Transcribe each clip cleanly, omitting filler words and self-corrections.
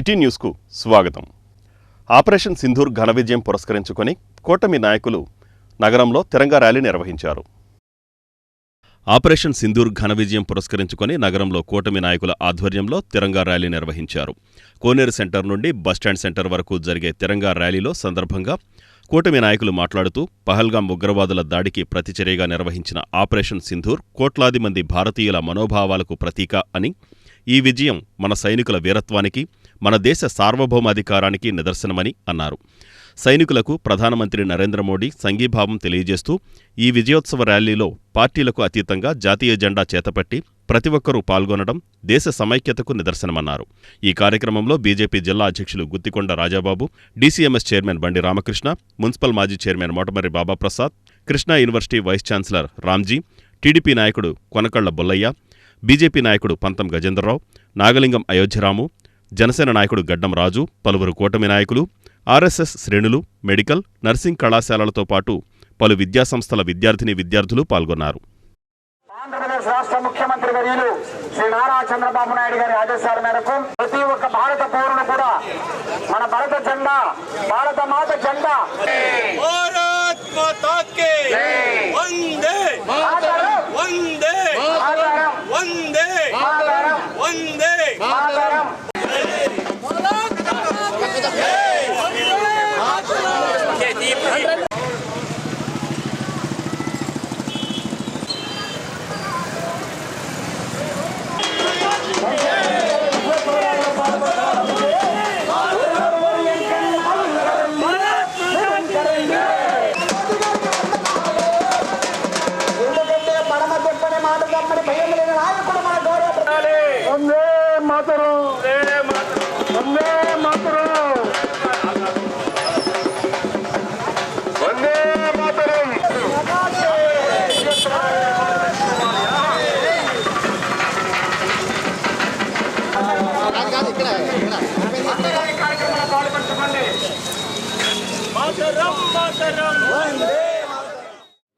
City న్యూస్కు స్వాగతం. Operation Sindoor ఘన విజయం పురస్కరించుకొని కూటమి నాయకులు నగరంలో తిరంగా ర్యాలీ నిర్వహించారు. ఆపరేషన్ సింధూర్ ఘన విజయం పురస్కరించుకొని నగరంలో కూటమి నాయకుల ఆధ్వర్యంలో తిరంగా ర్యాలీ నిర్వహించారు. కోనేరు సెంటర్ నుండి బస్టాండ్ సెంటర్ వరకు జరిగే తిరంగా ర్యాలీలో సందర్భంగా కూటమి నాయకులు మాట్లాడుతూ పహల్గాం ఉగ్రవాదుల దాడికి ప్రతిచర్యగా నిర్వహించిన ఆపరేషన్ సింధూర్ కోట్లాది మంది భారతీయుల మనోభావాలకు ప్రతీక అని, ఈ విజయం మన సైనికుల వీరత్వానికి, మన దేశ సార్వభౌమాధికారానికి నిదర్శనమని అన్నారు. సైనికులకు ప్రధానమంత్రి నరేంద్ర మోడీ సంఘీభావం తెలియజేస్తూ ఈ విజయోత్సవ ర్యాలీలో పార్టీలకు అతీతంగా జాతీయ జెండా చేతపట్టి ప్రతి ఒక్కరూ పాల్గొనడం దేశ సమైక్యతకు నిదర్శనమన్నారు. ఈ కార్యక్రమంలో బీజేపీ జిల్లా అధ్యక్షులు Guthikonda Rajababu, DCMS chairman Bandi Ramakrishna, municipal మాజీ chairman Motamarri Babaprasad, Krishna university vice chancellor Ramji, TDP నాయకుడు కొనకళ్ల బొల్లయ్య, బీజేపీ నాయకుడు పంతం గజేంద్రరావు, నాగలింగం అయోధ్యరాము, జనసేన నాయకుడు గడ్డం రాజు, పలువురు కూటమి నాయకులు, ఆర్ఎస్ఎస్ శ్రేణులు, మెడికల్, నర్సింగ్ కళాశాలలతో పాటు పలు విద్యాసంస్థల విద్యార్థులు పాల్గొన్నారు. ఆంధ్రప్రదేశ్ రాష్ట్ర ముఖ్యమంత్రి వర్యులు శ్రీ నారా చంద్రబాబు నాయుడు గారి ఆదేశాల మేరకు ప్రతి ఒక్క భారత పౌరుడు కూడా మన భారత జెండా, భారత మాత జెండా భారత్ మాతా కే వందే మాతరం, వందే మాతరం, వందే మాతరం, వందే మాతరం.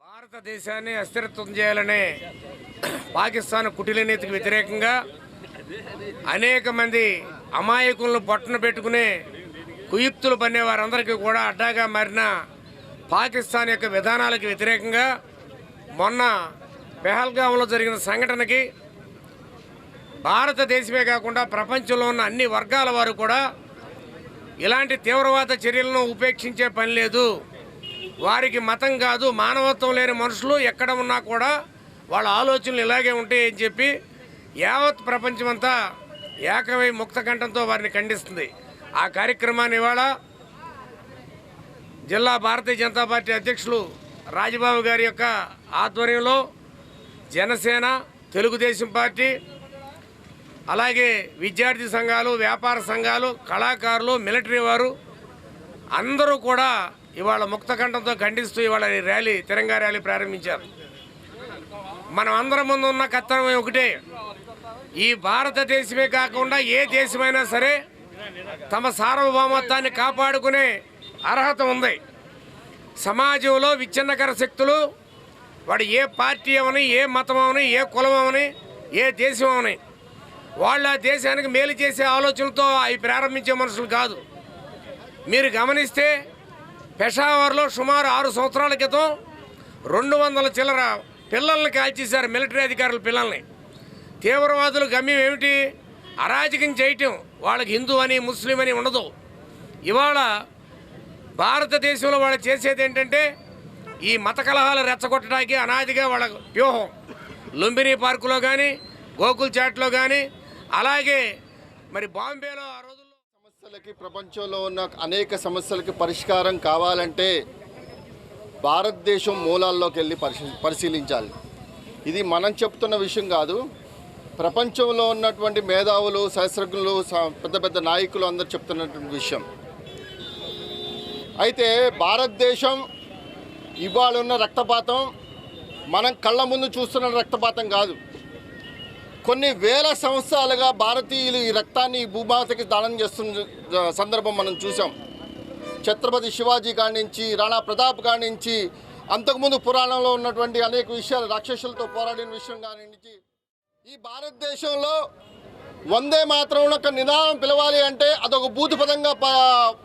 భారతదేశాన్ని అస్థిరత్వం చేయాలనే పాకిస్తాన్ కుటిల నీతికి వ్యతిరేకంగా అనేక మంది అమాయకులను పట్టున పెట్టుకునే కుయుక్తులు పన్నే వారందరికీ కూడా అడ్డాగా మారిన పాకిస్తాన్ యొక్క విధానాలకు వ్యతిరేకంగా మొన్న పెహల్గాంలో జరిగిన సంఘటనకి భారతదేశమే కాకుండా ప్రపంచంలో ఉన్న అన్ని వర్గాల వారు కూడా ఇలాంటి తీవ్రవాద చర్యలను ఉపేక్షించే పని లేదు. వారికి మతం కాదు, మానవత్వం లేని మనుషులు ఎక్కడ ఉన్నా కూడా వాళ్ళ ఆలోచనలు ఇలాగే ఉంటాయని చెప్పి యావత్ ప్రపంచమంతా ఏకమై ముక్తకంఠంతో వారిని ఖండిస్తుంది. ఆ కార్యక్రమాన్ని ఇవాళ జిల్లా భారతీయ జనతా పార్టీ అధ్యక్షులు రాజబాబు గారి యొక్క ఆధ్వర్యంలో జనసేన, తెలుగుదేశం పార్టీ, అలాగే విద్యార్థి సంఘాలు, వ్యాపార సంఘాలు, కళాకారులు, మిలిటరీ వారు అందరూ కూడా ఇవాళ ముక్తకంఠంతో ఖండిస్తూ ఇవాళ ఈ ర్యాలీ, తిరంగా ర్యాలీ ప్రారంభించారు. మనం అందరం ముందు ఉన్న కర్తవ్యం ఒకటే, ఈ భారతదేశమే కాకుండా ఏ దేశమైనా సరే తమ సార్వభౌమత్వాన్ని కాపాడుకునే అర్హత ఉంది. సమాజంలో విచ్ఛిన్నకర శక్తులు, వాడు ఏ పార్టీ అవని, ఏ మతం అవని, ఏ కులం అవని, ఏ దేశం అవని, వాళ్ళ దేశానికి మేలు చేసే ఆలోచనలతో అవి ప్రారంభించే మనుషులు కాదు. మీరు గమనిస్తే పెషావర్లో సుమారు 6 సంవత్సరాల క్రితం 200 చిల్లర పిల్లల్ని కాల్చేశారు, మిలిటరీ అధికారుల పిల్లల్ని. తీవ్రవాదుల గమ్యం ఏమిటి? అరాజకం చేయటం. వాళ్ళకి హిందూ అని, ముస్లిం అని ఉండదు. ఇవాళ భారతదేశంలో వాళ్ళు చేసేది ఏంటంటే ఈ మత కలహాలు రెచ్చగొట్టడానికి అనాదిగా వాళ్ళ వ్యూహం. లుంబిని పార్కులో కానీ, గోకుల్ చాట్లో కానీ, అలాగే మరి బాంబేలో ఆ రోజుల్లో సమస్యలకి, ప్రపంచంలో ఉన్న అనేక సమస్యలకి పరిష్కారం కావాలంటే భారతదేశం మూలాల్లోకి వెళ్ళి పరిశీలించాలి. ఇది మనం చెప్తున్న విషయం కాదు. ప్రపంచంలో ఉన్నటువంటి మేధావులు, శాస్త్రజ్ఞులు, పెద్ద పెద్ద నాయకులు అందరూ చెప్తున్నటువంటి విషయం. అయితే భారతదేశం ఇవాళ ఉన్న రక్తపాతం మనం కళ్ళ ముందు చూస్తున్న రక్తపాతం కాదు. కొన్ని వేల సంవత్సరాలుగా భారతీయులు ఈ రక్తాన్ని ఈ భూమాతకి దానం చేస్తున్న సందర్భం మనం చూసాం. ఛత్రపతి శివాజీ కాడి నుంచి, రాణా ప్రతాప్ కాడి నుంచి, అంతకుముందు పురాణంలో ఉన్నటువంటి అనేక విషయాలు, రాక్షసులతో పోరాడిన విషయం కాడి నుంచి ఈ భారతదేశంలో వందే మాత్రం ఒక నినాదం పిలవాలి అంటే అదొక బూతు పదంగా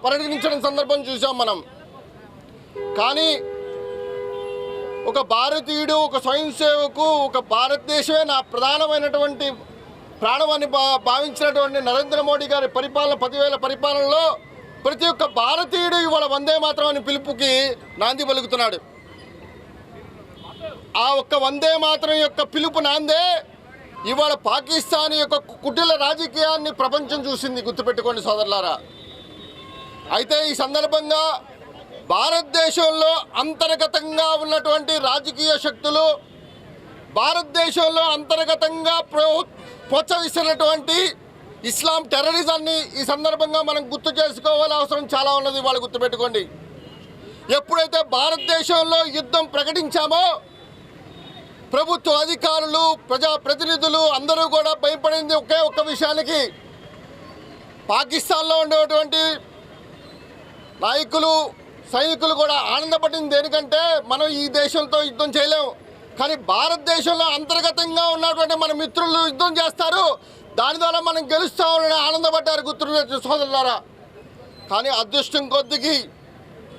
పరిగణించడం సందర్భం చూసాం మనం. కానీ ఒక భారతీయుడు, ఒక స్వయం సేవకు, ఒక భారతదేశమే నా ప్రధానమైనటువంటి ప్రాణమని భావించినటువంటి నరేంద్ర మోడీ గారి పరిపాలన 10 ఏళ్ల పరిపాలనలో ప్రతి ఒక్క భారతీయుడు ఇవాళ వందే మాత్రం అని పిలుపుకి నాంది పలుకుతున్నాడు. ఆ ఒక్క వందే మాత్రం యొక్క పిలుపు నాందే ఇవాళ పాకిస్తాన్ యొక్క కుటిల రాజకీయాన్ని ప్రపంచం చూసింది, గుర్తుపెట్టుకోండి సోదరులారా. అయితే ఈ సందర్భంగా భారతదేశంలో అంతర్గతంగా ఉన్నటువంటి రాజకీయ శక్తులు, భారతదేశంలో అంతర్గతంగా ప్రోత్సహిస్తున్నటువంటి ఇస్లాం టెర్రరిజాన్ని ఈ సందర్భంగా మనం గుర్తు చేసుకోవాల్సిన అవసరం చాలా ఉన్నది. వాళ్ళు గుర్తుపెట్టుకోండి, ఎప్పుడైతే భారతదేశంలో యుద్ధం ప్రకటించామో ప్రభుత్వ అధికారులు, ప్రజాప్రతినిధులు అందరూ కూడా భయపడింది ఒకే ఒక్క విషయానికి. పాకిస్తాన్లో ఉండేటువంటి నాయకులు, సైనికులు కూడా ఆనందపడింది దేనికంటే మనం ఈ దేశంతో యుద్ధం చేయలేము, కానీ భారతదేశంలో అంతర్గతంగా ఉన్నటువంటి మన మిత్రులు యుద్ధం చేస్తారు, దాని ద్వారా మనం గెలుస్తామని ఆనందపడ్డారు గుర్తు సోదరులారా. కానీ అదృష్టం కొద్దికి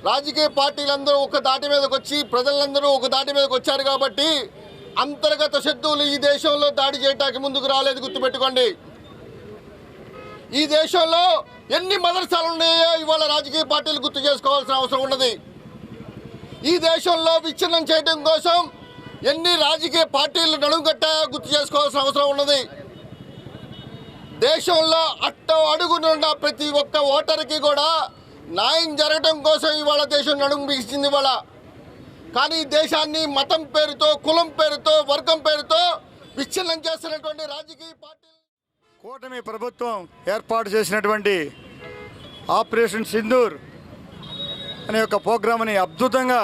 రాజకీయ పార్టీలందరూ ఒక దాటి మీదకి వచ్చి, ప్రజలందరూ ఒక దాటి మీదకి వచ్చారు కాబట్టి అంతర్గత శత్రువులు ఈ దేశంలో దాడి చేయడానికి ముందుకు రాలేదు, గుర్తుపెట్టుకోండి. ఈ దేశంలో ఎన్ని మదర్సాలు ఉన్నాయో ఇవాళ రాజకీయ పార్టీలు గుర్తు చేసుకోవాల్సిన అవసరం ఉన్నది. ఈ దేశంలో విచ్ఛిన్నం చేయడం కోసం ఎన్ని రాజకీయ పార్టీలు నడుము కట్టాయో గుర్తు చేసుకోవాల్సిన అవసరం ఉన్నది. దేశంలో అడుగునున్న ప్రతి ఒక్క ఓటర్కి కూడా న్యాయం జరగడం కోసం ఇవాళ దేశం నడుము బిగించింది ఇవాళ. కానీ దేశాన్ని మతం పేరుతో, కులం పేరుతో, వర్గం పేరుతో విచ్ఛిన్నం చేస్తున్నటువంటి రాజకీయ పార్టీలు. కూటమి ప్రభుత్వం ఏర్పాటు చేసినటువంటి ఆపరేషన్ సింధూర్ అనే ఒక ప్రోగ్రామ్ని అద్భుతంగా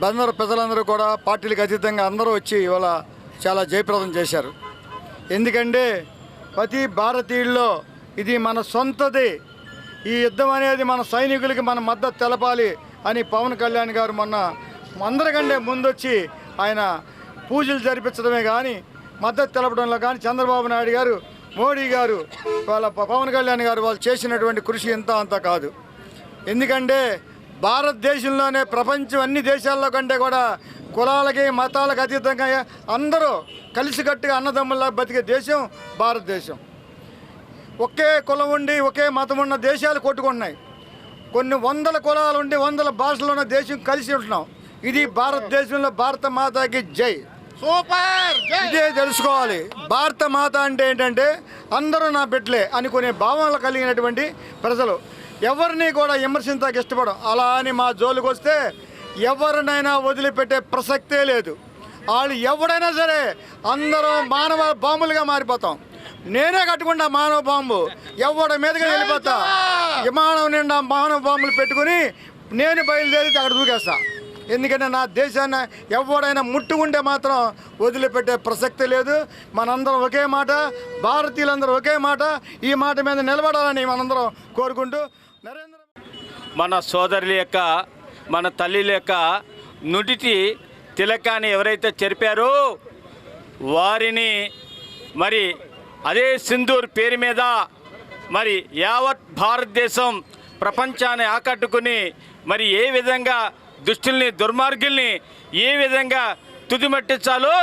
బందరు ప్రజలందరూ కూడా పార్టీలకు అతీతంగా అందరూ వచ్చి ఇవాళ చాలా జయప్రదం చేశారు. ఎందుకంటే ప్రతి భారతీయుల్లో ఇది మన సొంతది, ఈ యుద్ధం అనేది మన సైనికులకి మన మద్దతు తెలపాలి అని పవన్ కళ్యాణ్ గారు మొన్న అందరికంటే ముందొచ్చి ఆయన పూజలు జరిపించడమే కానీ మద్దతు తెలపడంలో కానీ చంద్రబాబు నాయుడు గారు, మోడీ గారు, వాళ్ళ పవన్ కళ్యాణ్ గారు వాళ్ళు చేసినటువంటి కృషి ఇంత అంత కాదు. ఎందుకంటే భారతదేశంలోనే ప్రపంచం అన్ని దేశాల్లో కంటే కూడా కులాలకి మతాలకు అతీతంగా అందరూ కలిసికట్టుగా అన్నదమ్ముల్లా బతికే దేశం భారతదేశం. ఒకే కులం ఉండి ఒకే మతం ఉన్న దేశాలు కొట్టుకుంటున్నాయి. కొన్ని వందల కులాలు ఉండి వందల భాషలు ఉన్న దేశం కలిసి ఉంటున్నాం. ఇది భారతదేశంలో భారత మాతకి జై. సూపర్. ఇదే తెలుసుకోవాలి. భారత మాత అంటే ఏంటంటే అందరూ నా బిడ్డలే అనుకునే భావనలు కలిగినటువంటి ప్రజలు. ఎవరిని కూడా విమర్శించడానికి ఇష్టపడం. అలా అని మా జోలికి వస్తే ఎవరినైనా వదిలిపెట్టే ప్రసక్తే లేదు. వాళ్ళు ఎవడైనా సరే అందరం మానవ బాంబులుగా మారిపోతాం. నేనే కట్టుకుంటా మానవ బాంబు, ఎవడ మీదగా వెళ్ళిపోతా. విమానం నిండా మానవ బాంబులు పెట్టుకుని నేను బయలుదేరి అక్కడ దూకేస్తా. ఎందుకంటే నా దేశాన్ని ఎవడైనా ముట్టుకుంటే మాత్రం వదిలిపెట్టే ప్రసక్తి లేదు. మనందరం ఒకే మాట, భారతీయులందరూ ఒకే మాట, ఈ మాట మీద నిలబడాలని మనందరం కోరుకుంటూ మన సోదరుల యొక్క, మన తల్లిల యొక్క నుడిటి తిలకాన్ని ఎవరైతే చెరిపారో వారిని మరి అదే సింధూర్ పేరు మీద మరి యావత్ భారతదేశం ప్రపంచాన్ని ఆకట్టుకుని మరి ఏ విధంగా దుష్టుల్ని, దుర్మార్గుల్ని ఏ విధంగా తుదిమట్టించాలో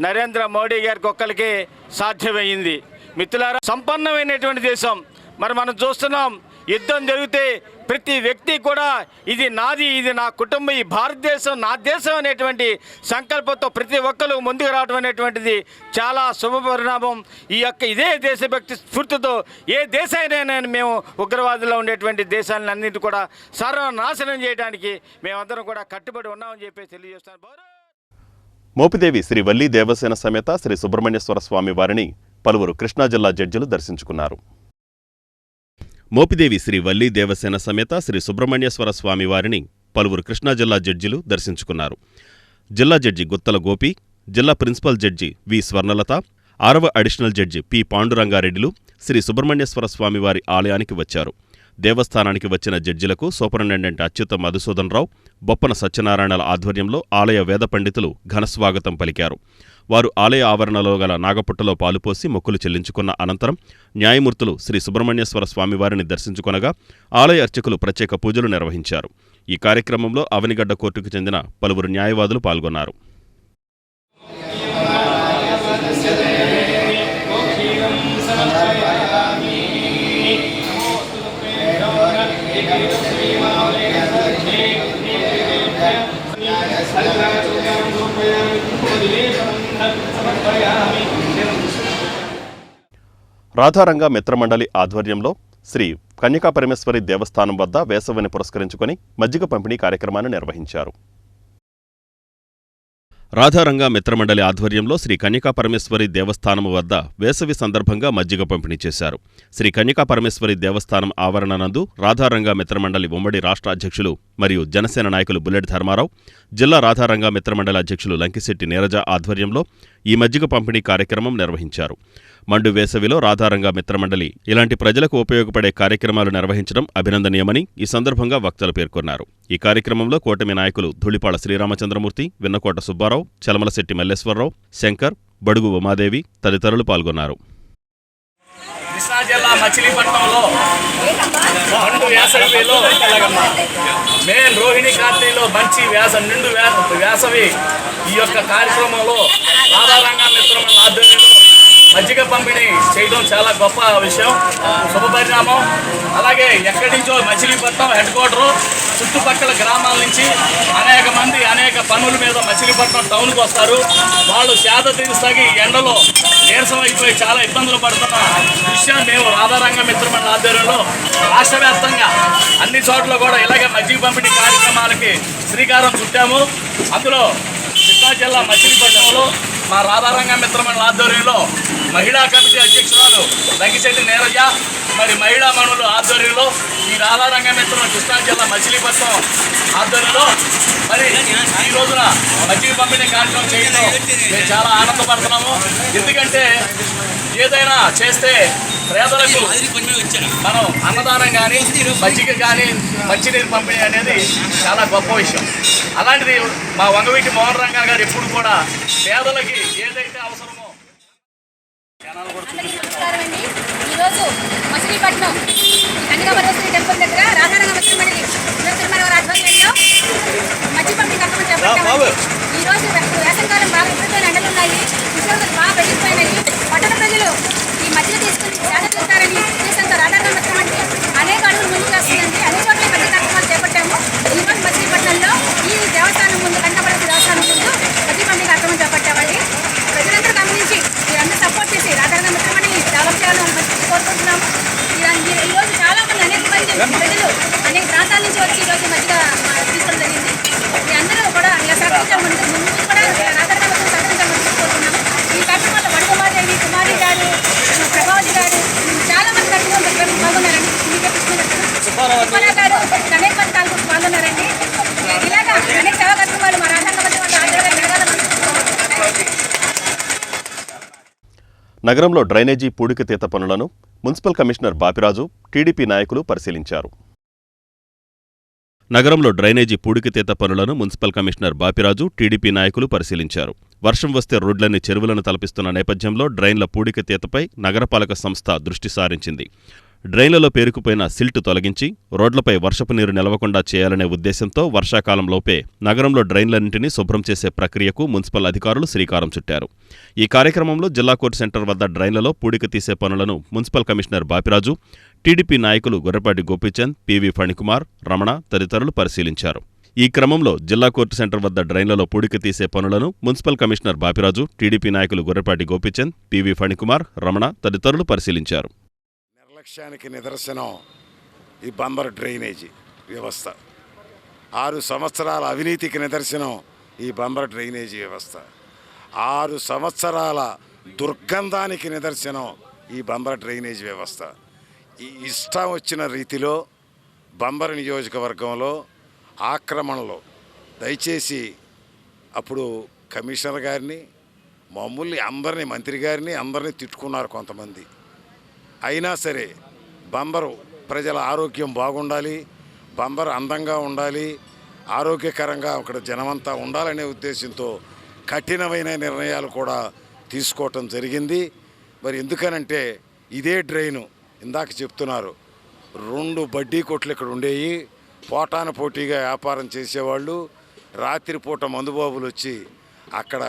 నరేంద్ర మోడీ గారికి ఒక్కరికి సాధ్యమైంది. మిత్రులారా, సంపన్నమైనటువంటి దేశం. మరి మనం చూస్తున్నాం, యుద్ధం జరిగితే ప్రతి వ్యక్తి కూడా ఇది నాది, ఇది నా కుటుంబం, ఈ భారతదేశం నా దేశం అనేటువంటి సంకల్పంతో ప్రతి ఒక్కరు ముందుకు రావడం అనేటువంటిది చాలా శుభ పరిణామం. ఈ యొక్క ఇదే దేశభక్తి స్ఫూర్తితో ఏ దేశాన్ని మేము ఉగ్రవాదుల్లో ఉండేటువంటి దేశాలను అన్నింటి కూడా సర్వనాశనం చేయడానికి మేమందరం కూడా కట్టుబడి ఉన్నామని చెప్పి తెలియజేస్తాను. మోపిదేవి శ్రీ వల్లీ దేవసేన సమేత శ్రీ సుబ్రహ్మణ్యేశ్వర స్వామి వారిని పలువురు కృష్ణా జిల్లా జడ్జిలు దర్శించుకున్నారు. మోపిదేవి శ్రీ వల్లీ దేవసేన సమేత శ్రీ సుబ్రహ్మణ్యేశ్వర స్వామి వారిని పలువురు కృష్ణా జిల్లా జడ్జిలు దర్శించుకున్నారు. జిల్లా జడ్జి గుత్తల గోపి, జిల్లా ప్రిన్సిపల్ జడ్జి వి స్వర్ణలత, 6వ అడిషనల్ జడ్జి పి పాండురంగారెడ్డిలు శ్రీ సుబ్రహ్మణ్యేశ్వర స్వామివారి ఆలయానికి వచ్చారు. దేవస్థానానికి వచ్చిన జడ్జిలకు సూపరింటెండెంట్ అచ్యుత మధుసూదన్ రావు, బొప్పన సత్యనారాయణల ఆధ్వర్యంలో ఆలయ వేద పండితులు ఘనస్వాగతం పలికారు. వారు ఆలయ ఆవరణలో గల నాగపుట్టలో పాలుపోసి మొక్కులు చెల్లించుకున్న అనంతరం న్యాయమూర్తులు శ్రీ సుబ్రహ్మణ్యేశ్వర స్వామివారిని దర్శించుకొనగా ఆలయ అర్చకులు ప్రత్యేక పూజలు నిర్వహించారు. ఈ కార్యక్రమంలో అవనిగడ్డ కోర్టుకు చెందిన పలువురు న్యాయవాదులు పాల్గొన్నారు. రాధారంగ మిత్రమండలి ఆధ్వర్యంలో శ్రీ కన్యకాపరమేశ్వరి దేవస్థానం వద్ద వేసవిని పురస్కరించుకొని మజ్జిగ పంపిణీ కార్యక్రమాన్ని నిర్వహించారు. రాధారంగ మిత్రమండలి ఆధ్వర్యంలో శ్రీ కన్యకాపరమేశ్వరి దేవస్థానం వద్ద వేసవి సందర్భంగా మజ్జిగ పంపిణీ చేశారు. శ్రీ కన్యకాపరమేశ్వరి దేవస్థానం ఆవరణ నందు రాధారంగ మిత్రమండలి ఉమ్మడి రాష్ట్ర అధ్యక్షులు మరియు జనసేన నాయకులు బుల్లెట్ ధర్మారావు, జిల్లా రాధారంగ మిత్రమండలి అధ్యక్షులు లంకిశెట్టి నీరజ ఆధ్వర్యంలో ఈ మజ్జిగ పంపిణీ కార్యక్రమం నిర్వహించారు. మండు వేసవిలో రాధారంగ మిత్రమండలి ఇలాంటి ప్రజలకు ఉపయోగపడే కార్యక్రమాలు నిర్వహించడం అభినందనీయమని ఈ సందర్భంగా వక్తలు పేర్కొన్నారు. ఈ కార్యక్రమంలో కూటమి నాయకులు ధూళిపాళ శ్రీరామచంద్రమూర్తి, విన్నకోట సుబ్బారావు, చలమలశెట్టి మల్లేశ్వరరావు, శంకర్, బడుగు ఉమాదేవి తదితరులు పాల్గొన్నారు. కృష్ణా జిల్లా మచిలీపట్నంలో మండు వేసవిలో మెయిన్ రోహిణి కార్తీలో మంచి నిండు వేసవి ఈ యొక్క కార్యక్రమంలో రాధారంగ మిత్రమండలి ఆధ్వర్యంలో మజ్జిగ పంపిణీ చేయడం చాలా గొప్ప విషయం, శుభపరిణామం. అలాగే ఎక్కడి నుంచో మచిలీపట్నం హెడ్ క్వార్టరు చుట్టుపక్కల గ్రామాల నుంచి అనేక మంది అనేక పనుల మీద మచిలీపట్నం టౌన్కి వస్తారు. వాళ్ళు సేద తీరుస్తాగి ఎండలో నీరసం అయిపోయి చాలా ఇబ్బందులు పడుతున్న విషయం మేము రాధారంగ మిత్రమండలి ఆధ్వర్యంలో రాష్ట్ర వ్యాప్తంగా అన్ని చోట్ల కూడా ఇలాగే మజ్జిగ పంపిణీ కార్యక్రమాలకి శ్రీకారం చుట్టాము. అందులో కృష్ణా జిల్లా మచిలీపట్నంలో మా రాధారంగ మిత్రమండలి ఆధ్వర్యంలో మహిళా కమిటీ అధ్యక్షురాలు లంకిశెట్టి నీరజ, మరి మహిళా మనుల ఆధ్వర్యంలో ఈ రాధారంగ మిత్రం కృష్ణా జిల్లా మచిలీపట్నం ఆధ్వర్యంలో మరి ఈ రోజున మజ్జిగ పంపిణీ కార్యక్రమం చేయడం మేము చాలా ఆనందపడుతున్నాము. ఎందుకంటే ఏదైనా చేస్తే పేదలకు మనం అన్నదానం కానీ మజ్జిగ కానీ మంచినీరు పంపిణీ అనేది చాలా గొప్ప విషయం. అలాంటిది మా వంగవీటి మోహన్ రంగా గారు ఎప్పుడు కూడా పేదలకి ఏదైతే అవసరమో. నమస్కారం అండి. ఈరోజు మచిలీపట్నం కన్యకాపరమేశ్వరి టెంపుల్ దగ్గర రాధారంగ మిత్రమండలి తిరుమల ఆధ్వర్యంలో మజ్జిగ పంపిణీ కార్యక్రమం చేపట్టాము. ఈరోజు వేసవికాలం బాగా విపరీతమైన ఎండలు ఉన్నాయి, ఉష్ణోగ్రతలు బాగా పెరిగిపోయినాయి. పట్టణ ప్రజలు ఈ మజ్జిగ తీసుకుని సేద తీరుతారని ఉద్దేశంతో రాధారంగ మిత్రమండలి అనేక అడుగులు ముందుకు వస్తుందండి. అన్ని చోట్ల మజ్జిగ కార్యక్రమాలు చేపట్టాము. ఈరోజు మచిలీపట్నంలో ఈ దేవస్థానం ముందు కన్యకాపరమేశ్వరి దేవస్థానం ముందు మజ్జిగ పంపిణీ కార్యక్రమం చేపట్టామండి. ప్రజలందరూ గమనించి మీరందరూ సపోర్ట్ చేసి రాధారంగ మిత్రమండలిని డెవలప్ చేయాలని కోరుకుంటున్నాము. ఈరోజు చాలా మంది అనేక ప్రజలు అనేక ప్రాంతాల నుంచి వచ్చి ఈరోజు మజ్జిగ తీసుకోవడం జరిగింది. మీ అందరూ కూడా ఇలా సహకరించాలి, ముందు కూడా రాధారంగ మిత్రం సహకరించాలని కోరుకుంటున్నాము. ఈ కార్యక్రమంలో వడగమాదేవి, కుమారి గారు, ప్రభావతి గారు చాలా మంది కార్యక్రమం పాల్గొన్నారండి. సుబ్బరా గారు అనేక మంది పాల్గొన్నారండి. ఇలాగా అనేక సేవా కార్యక్రమాలు మా రాధారంగ మిత్రం ఆధ్వర్యంలో జరగాలని. నగరంలో డ్రైనేజీ పూడికతీత పనులను మున్సిపల్ కమిషనర్ బాపిరాజు, టీడీపీ నాయకులు పరిశీలించారు. నగరంలో డ్రైనేజీ పూడికతీత పనులను మున్సిపల్ కమిషనర్ బాపిరాజు, టీడీపీ నాయకులు పరిశీలించారు. వర్షం వస్తే రోడ్లన్నీ చెరువులను తలపిస్తున్న నేపథ్యంలో డ్రైన్ల పూడికతీతపై నగరపాలక సంస్థ దృష్టి సారించింది. డ్రైన్లలో పేరుకుపోయిన సిల్ట్ తొలగించి రోడ్లపై వర్షపు నీరు నిలవకుండా చేయాలనే ఉద్దేశంతో వర్షాకాలంలోపే నగరంలో డ్రైన్లన్నింటినీ శుభ్రం చేసే ప్రక్రియకు మున్సిపల్ అధికారులు శ్రీకారం చుట్టారు. ఈ కార్యక్రమంలో జిల్లా కోర్టు సెంటర్ వద్ద డ్రైన్లలో పూడిక తీసే పనులను మున్సిపల్ కమిషనర్ బాపిరాజు, టీడీపీ నాయకులు గొర్రెపాటి గోపీచంద్, పివి ఫణికుమార్, రమణ తదితరులు పరిశీలించారు. ఈ క్రమంలో జిల్లా కోర్టు సెంటర్ వద్ద డ్రైన్లలో పూడిక తీసే పనులను మున్సిపల్ కమిషనర్ బాపిరాజు, టీడీపీ నాయకులు గొర్రెపాటి గోపీచంద్, పివి ఫణికుమార్, రమణ తదితరులు పరిశీలించారు. నిర్లక్ష్యానికి నిదర్శనం ఈ బందరు డ్రైనేజీ వ్యవస్థ. 6 సంవత్సరాల అవినీతికి నిదర్శనం ఈ బందరు డ్రైనేజీ వ్యవస్థ. 6 సంవత్సరాల దుర్గంధానికి నిదర్శనం ఈ బందరు డ్రైనేజీ వ్యవస్థ. ఈ ఇష్టం వచ్చిన రీతిలో బందరు నియోజకవర్గంలో ఆక్రమణలో దయచేసి అప్పుడు కమిషనర్ గారిని, మమ్మల్ని అందరినీ, మంత్రి గారిని అందరినీ తిట్టుకున్నారు కొంతమంది. అయినా సరే బందరు ప్రజల ఆరోగ్యం బాగుండాలి, బందరు అందంగా ఉండాలి, ఆరోగ్యకరంగా అక్కడ జనమంతా ఉండాలనే ఉద్దేశంతో కఠినమైన నిర్ణయాలు కూడా తీసుకోవటం జరిగింది. మరి ఎందుకనంటే ఇదే డ్రైను ఇందాక చెప్తున్నారు 2 బడ్డీ కొట్లు ఇక్కడ ఉండేవి. పోటాన పోటీగా వ్యాపారం చేసేవాళ్ళు రాత్రిపూట మందుబాబులు వచ్చి అక్కడ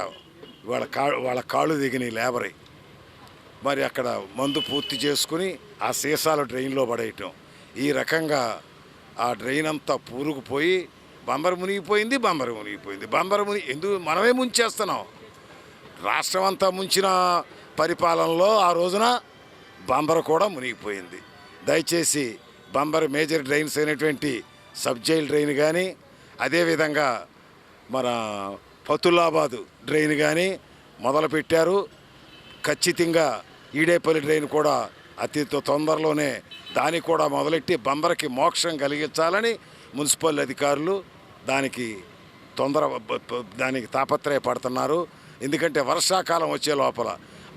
వాళ్ళ కాళ్ళు దిగిన లేబరీ మరి అక్కడ మందు పూర్తి చేసుకుని ఆ సీసాలు డ్రైన్లో పడేయటం. ఈ రకంగా ఆ డ్రైన్ అంతా పూరుకుపోయి బంబరు మునిగిపోయింది. ఎందుకు మనమే ముంచేస్తున్నాం. రాష్ట్రం అంతా ముంచిన పరిపాలనలో ఆ రోజున బంబరు కూడా మునిగిపోయింది. దయచేసి బంబర్ మేజర్ డ్రైన్స్ అయినటువంటి సబ్ జైల్ డ్రైన్ కానీ అదేవిధంగా మన ఫతుల్లాబాద్ డ్రైన్ కానీ మొదలుపెట్టారు. ఖచ్చితంగా ఈడేపల్లి డ్రైన్ కూడా అతి తొందరలోనే దాన్ని కూడా మొదలెట్టి బంబర్కి మోక్షం కలిగించాలని మున్సిపల్ అధికారులు దానికి తాపత్రయపడుతున్నారు. ఎందుకంటే వర్షాకాలం వచ్చే లోపల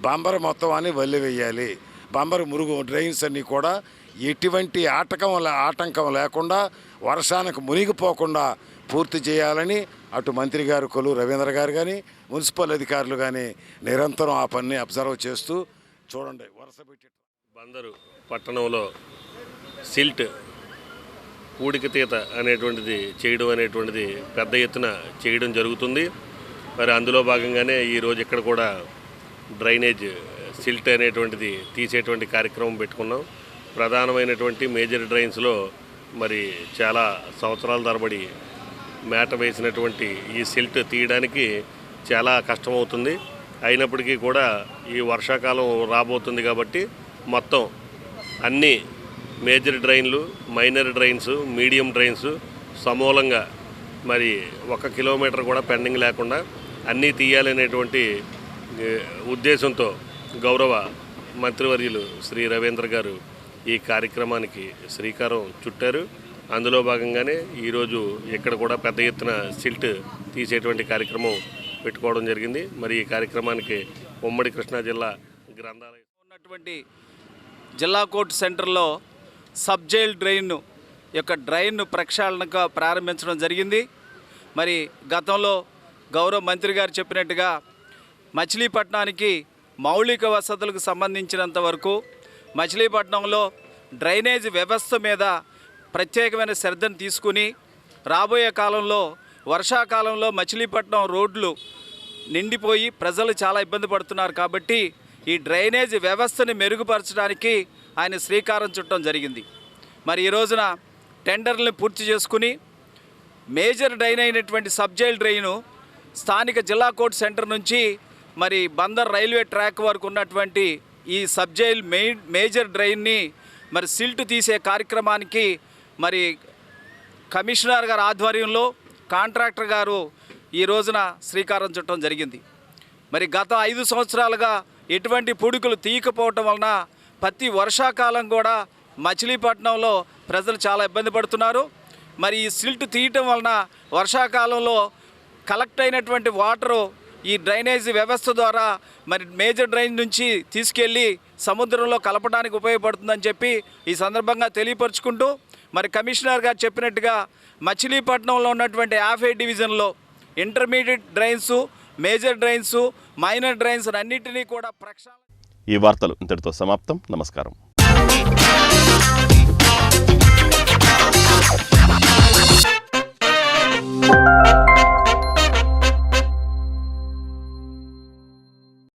బంబర్ మొత్తం అని వల్లి వేయాలి. బంబర్ మురుగు డ్రైన్స్ అన్నీ కూడా ఎటువంటి ఆటంకం లేకుండా వర్షానికి మునిగిపోకుండా పూర్తి చేయాలని అటు మంత్రి గారు కొల్లు రవీంద్ర గారు కానీ మున్సిపల్ అధికారులు కానీ నిరంతరం ఆ పని అబ్జర్వ్ చేస్తూ చూడండి. వరుస పెట్టి బందరు పట్టణంలో సిల్ట్ పూడికతీత అనేటువంటిది చేయడం అనేటువంటిది పెద్ద ఎత్తున చేయడం జరుగుతుంది. మరి అందులో భాగంగానే ఈరోజు ఇక్కడ కూడా డ్రైనేజ్ సిల్ట్ అనేటువంటిది తీసేటువంటి కార్యక్రమం పెట్టుకున్నాం. ప్రధానమైనటువంటి మేజర్ డ్రైన్స్లో మరి చాలా సంవత్సరాల తరబడి మేట వేసినటువంటి ఈ సిల్ట్ తీయడానికి చాలా కష్టమవుతుంది. అయినప్పటికీ కూడా ఈ వర్షాకాలం రాబోతుంది కాబట్టి మొత్తం అన్ని మేజర్ డ్రైన్లు, మైనర్ డ్రైన్స్, మీడియం డ్రైన్స్ సమూలంగా మరి 1 కిలోమీటర్ కూడా పెండింగ్ లేకుండా అన్నీ తీయాలనేటువంటి ఉద్దేశంతో గౌరవ మంత్రివర్యులు శ్రీ రవీంద్ర గారు ఈ కార్యక్రమానికి శ్రీకారం చుట్టారు. అందులో భాగంగానే ఈరోజు ఇక్కడ కూడా పెద్ద ఎత్తున సిల్ట్ తీసేటువంటి కార్యక్రమం పెట్టుకోవడం జరిగింది. మరి ఈ కార్యక్రమానికి ఉమ్మడి కృష్ణా జిల్లా గ్రంథాలయం ఉన్నటువంటి జిల్లా కోర్టు సెంటర్లో సబ్ జైల్ డ్రైన్ను ప్రక్షాళనగా ప్రారంభించడం జరిగింది. మరి గతంలో గౌరవ మంత్రి గారు చెప్పినట్టుగా మచిలీపట్నానికి మౌలిక వసతులకు సంబంధించినంత వరకు మచిలీపట్నంలో డ్రైనేజ్ వ్యవస్థ మీద ప్రత్యేకమైన శ్రద్ధను తీసుకుని రాబోయే కాలంలో వర్షాకాలంలో మచిలీపట్నం రోడ్లు నిండిపోయి ప్రజలు చాలా ఇబ్బంది పడుతున్నారు కాబట్టి ఈ డ్రైనేజ్ వ్యవస్థని మెరుగుపరచడానికి ఆయన శ్రీకారం చుట్టడం జరిగింది. మరి ఈ రోజున టెండర్లను పూర్తి చేసుకుని మేజర్ డ్రైన్ అయినటువంటి సబ్ జైల్ డ్రైను స్థానిక జిల్లా కోర్టు సెంటర్ నుంచి మరి బందర్ రైల్వే ట్రాక్ వరకు ఉన్నటువంటి ఈ సబ్ జైల్ మేజర్ డ్రైన్ని మరి సిల్ట్ తీసే కార్యక్రమానికి మరి కమిషనర్ గారి ఆధ్వర్యంలో కాంట్రాక్టర్ గారు ఈ రోజున శ్రీకారం చుట్టడం జరిగింది. మరి గత 5 సంవత్సరాలుగా ఎటువంటి పూడికలు తీయకపోవటం వలన ప్రతి వర్షాకాలం కూడా మచిలీపట్నంలో ప్రజలు చాలా ఇబ్బంది పడుతున్నారు. మరి ఈ సిల్ట్ తీయటం వలన వర్షాకాలంలో కలెక్ట్ అయినటువంటి వాటరు ఈ డ్రైనేజ్ వ్యవస్థ ద్వారా మరి మేజర్ డ్రైన్ నుంచి తీసుకెళ్ళి సముద్రంలో కలపడానికి ఉపయోగపడుతుందని చెప్పి ఈ సందర్భంగా తెలియపరుచుకుంటూ మరి కమిషనర్ గారు చెప్పినట్టుగా మచిలీపట్నంలో ఉన్నటువంటి 50 డివిజన్లో intermediate drains, major drains, minor drains అన్నింటినీ కూడా ఈ వార్తలు ఇంతటితో సమాప్తం. నమస్కారం.